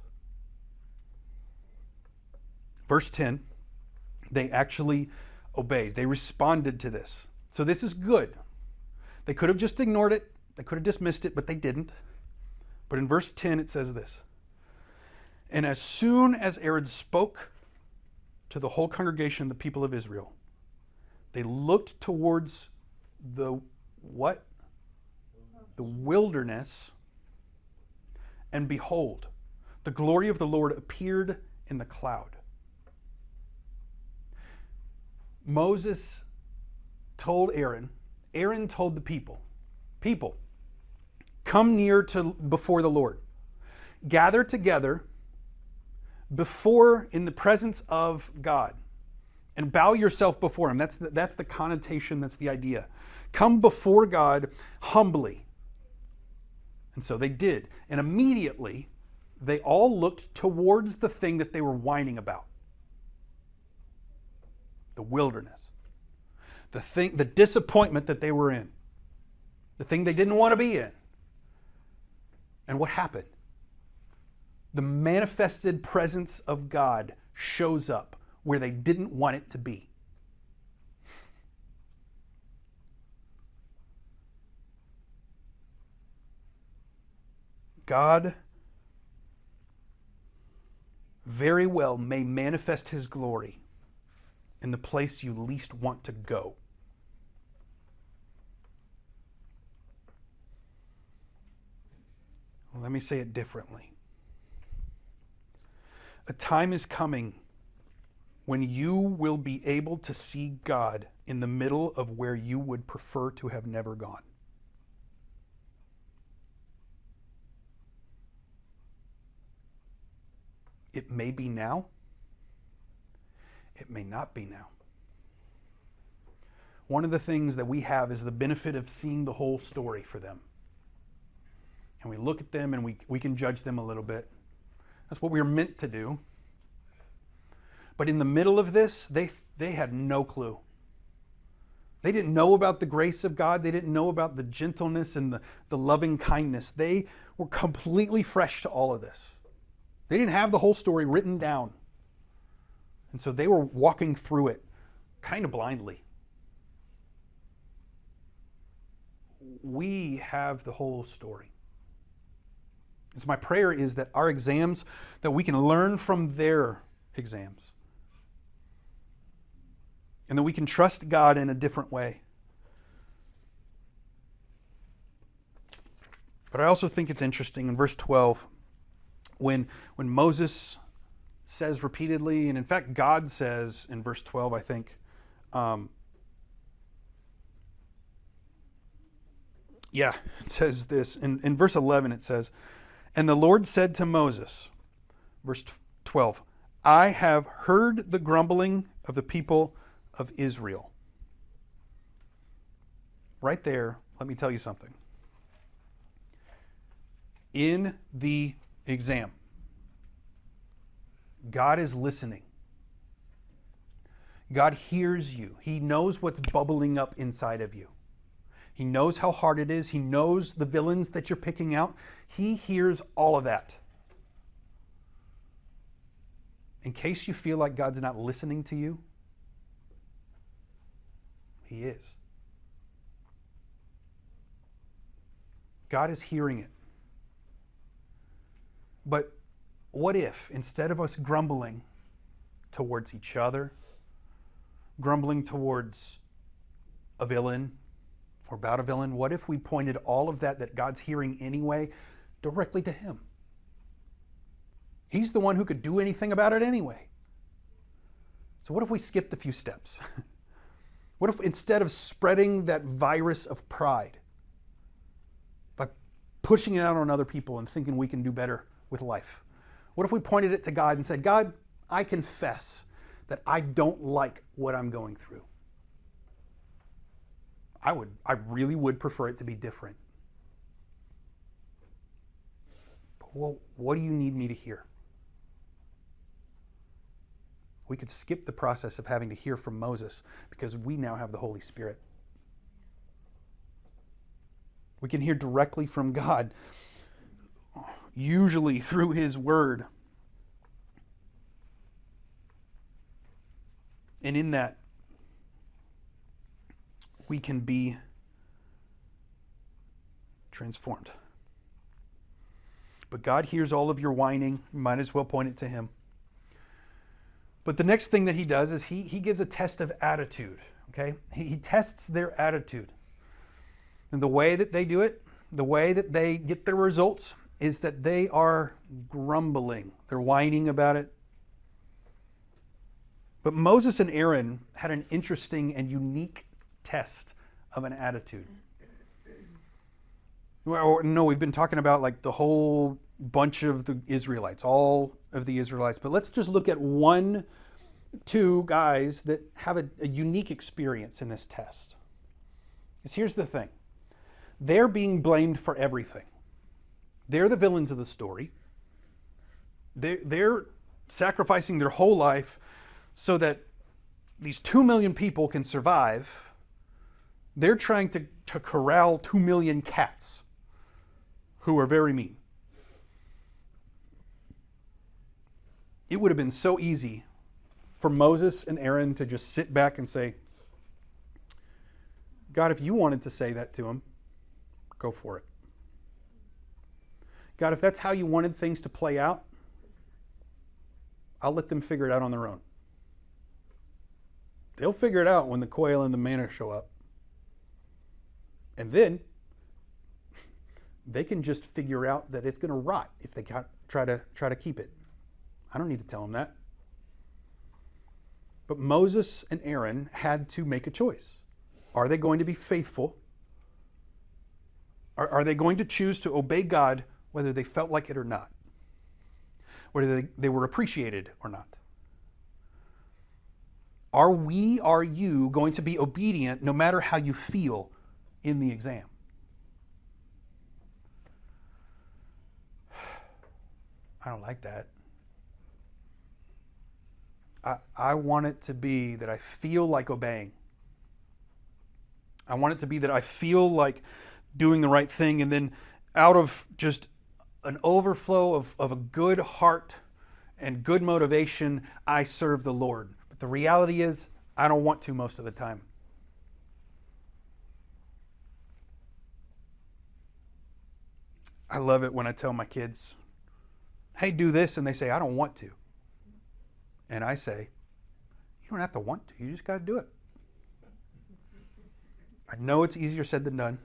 Verse 10, they actually obeyed. They responded to this. So this is good. They could have just ignored it. They could have dismissed it, but they didn't. But in verse 10, it says this. And as soon as Aaron spoke to the whole congregation, the people of Israel, they looked towards the what? The wilderness, and behold, the glory of the Lord appeared in the cloud. Moses told Aaron, Aaron told the people, come near to before the Lord. Gather together in the presence of God and bow yourself before him. That's the connotation, that's the idea. Come before God humbly. And so they did. And immediately they all looked towards the thing that they were whining about. The wilderness. The disappointment that they were in. The thing they didn't want to be in. And what happened? The manifested presence of God shows up where they didn't want it to be. God very well may manifest his glory in the place you least want to go. Let me say it differently. A time is coming when you will be able to see God in the middle of where you would prefer to have never gone. It may be now. It may not be now. One of the things that we have is the benefit of seeing the whole story for them. And we look at them and we can judge them a little bit. That's what we're meant to do. But in the middle of this, they had no clue. They didn't know about the grace of God. They didn't know about the gentleness and the loving kindness. They were completely fresh to all of this. They didn't have the whole story written down. And so they were walking through it kind of blindly. We have the whole story. And so my prayer is that our exams, that we can learn from their exams. And that we can trust God in a different way. But I also think it's interesting in verse 12, when Moses says repeatedly, and in fact God says in verse 12, I think, it says this. In verse 11 it says, "And the Lord said to Moses," verse 12, "I have heard the grumbling of the people of Israel." Right there, let me tell you something. In the exam, God is listening. God hears you. He knows what's bubbling up inside of you. He knows how hard it is. He knows the villains that you're picking out. He hears all of that. In case you feel like God's not listening to you, He is. God is hearing it. But what if, instead of us grumbling towards each other, grumbling towards a villain or about a villain, what if we pointed all of that God's hearing anyway directly to Him? He's the one who could do anything about it anyway. So what if we skipped a few steps? What if instead of spreading that virus of pride by pushing it out on other people and thinking we can do better with life, what if we pointed it to God and said, God, I confess that I don't like what I'm going through. I really would prefer it to be different. But well, what do you need me to hear? We could skip the process of having to hear from Moses because we now have the Holy Spirit. We can hear directly from God, usually through His Word. And in that, we can be transformed. But God hears all of your whining. You might as well point it to Him. But the next thing that He does is He gives a test of attitude. Okay? He tests their attitude. And the way that they do it, the way that they get their results, is that they are grumbling. They're whining about it. But Moses and Aaron had an interesting and unique test of an attitude. No, we've been talking about like the whole bunch of the Israelites, all of the Israelites. But let's just look at two guys that have a unique experience in this test. Because here's the thing. They're being blamed for everything. They're the villains of the story. They're sacrificing their whole life so that these 2 million people can survive. They're trying to corral 2 million cats who are very mean. It would have been so easy for Moses and Aaron to just sit back and say, God, if you wanted to say that to him, go for it. God, if that's how you wanted things to play out, I'll let them figure it out on their own. They'll figure it out when the quail and the manna show up. And then they can just figure out that it's going to rot if they try to keep it. I don't need to tell them that. But Moses and Aaron had to make a choice. Are they going to be faithful? Are they going to choose to obey God whether they felt like it or not? Whether they were appreciated or not? Are you going to be obedient no matter how you feel in the exam? I don't like that. I want it to be that I feel like obeying. I want it to be that I feel like doing the right thing, and then out of just an overflow of a good heart and good motivation, I serve the Lord. But the reality is, I don't want to most of the time. I love it when I tell my kids, hey, do this, and they say, I don't want to. And I say, you don't have to want to, you just got to do it. I know it's easier said than done.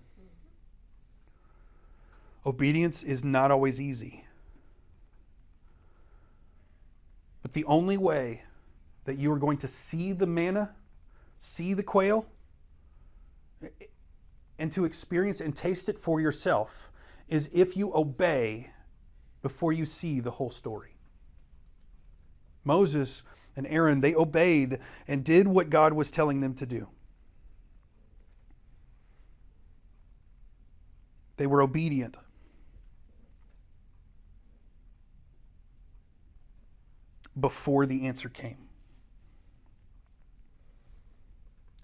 Obedience is not always easy. But the only way that you are going to see the manna, see the quail, and to experience and taste it for yourself is if you obey before you see the whole story. Moses and Aaron, they obeyed and did what God was telling them to do. They were obedient. Before the answer came.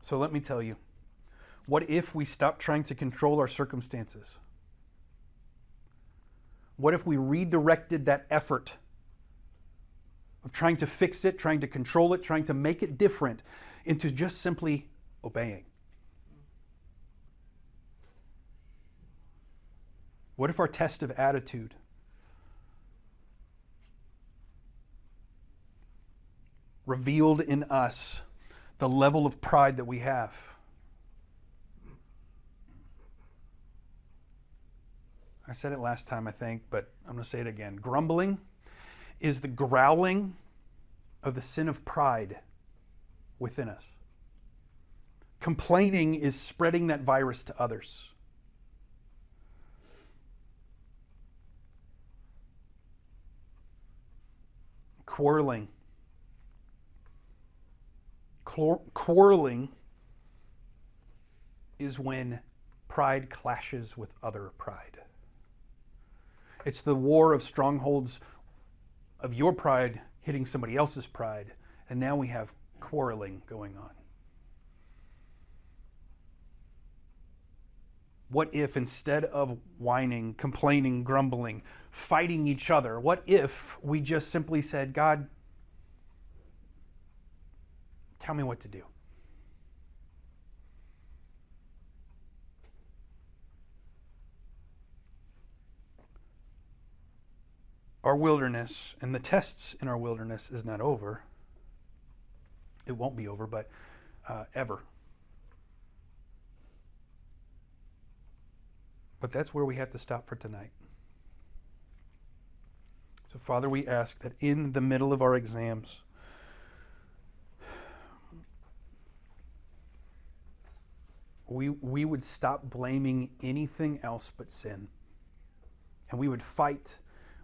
So let me tell you, what if we stopped trying to control our circumstances? What if we redirected that effort of trying to fix it, trying to control it, trying to make it different into just simply obeying? What if our test of attitude revealed in us the level of pride that we have? I said it last time, I think, but I'm going to say it again. Grumbling is the growling of the sin of pride within us. Complaining is spreading that virus to others. Quarreling. Quarreling is when pride clashes with other pride. It's the war of strongholds of your pride hitting somebody else's pride, and now we have quarreling going on. What if instead of whining, complaining, grumbling, fighting each other, what if we just simply said, God, tell me what to do? Our wilderness and the tests in our wilderness is not over. It won't be over, but ever. But that's where we have to stop for tonight. So, Father, we ask that in the middle of our exams, we would stop blaming anything else but sin. And we would fight.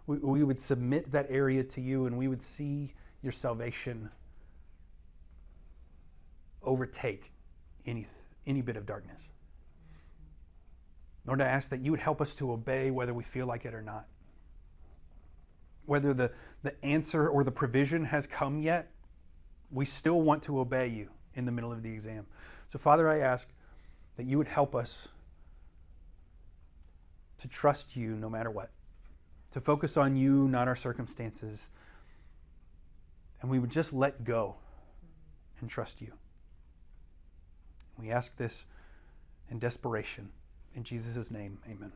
We would submit that area to you, and we would see your salvation overtake any bit of darkness. Lord, I ask that you would help us to obey whether we feel like it or not. Whether the answer or the provision has come yet, we still want to obey you in the middle of the exam. So, Father, I ask that you would help us to trust you no matter what. To focus on you, not our circumstances. And we would just let go and trust you. We ask this in desperation. In Jesus' name, amen.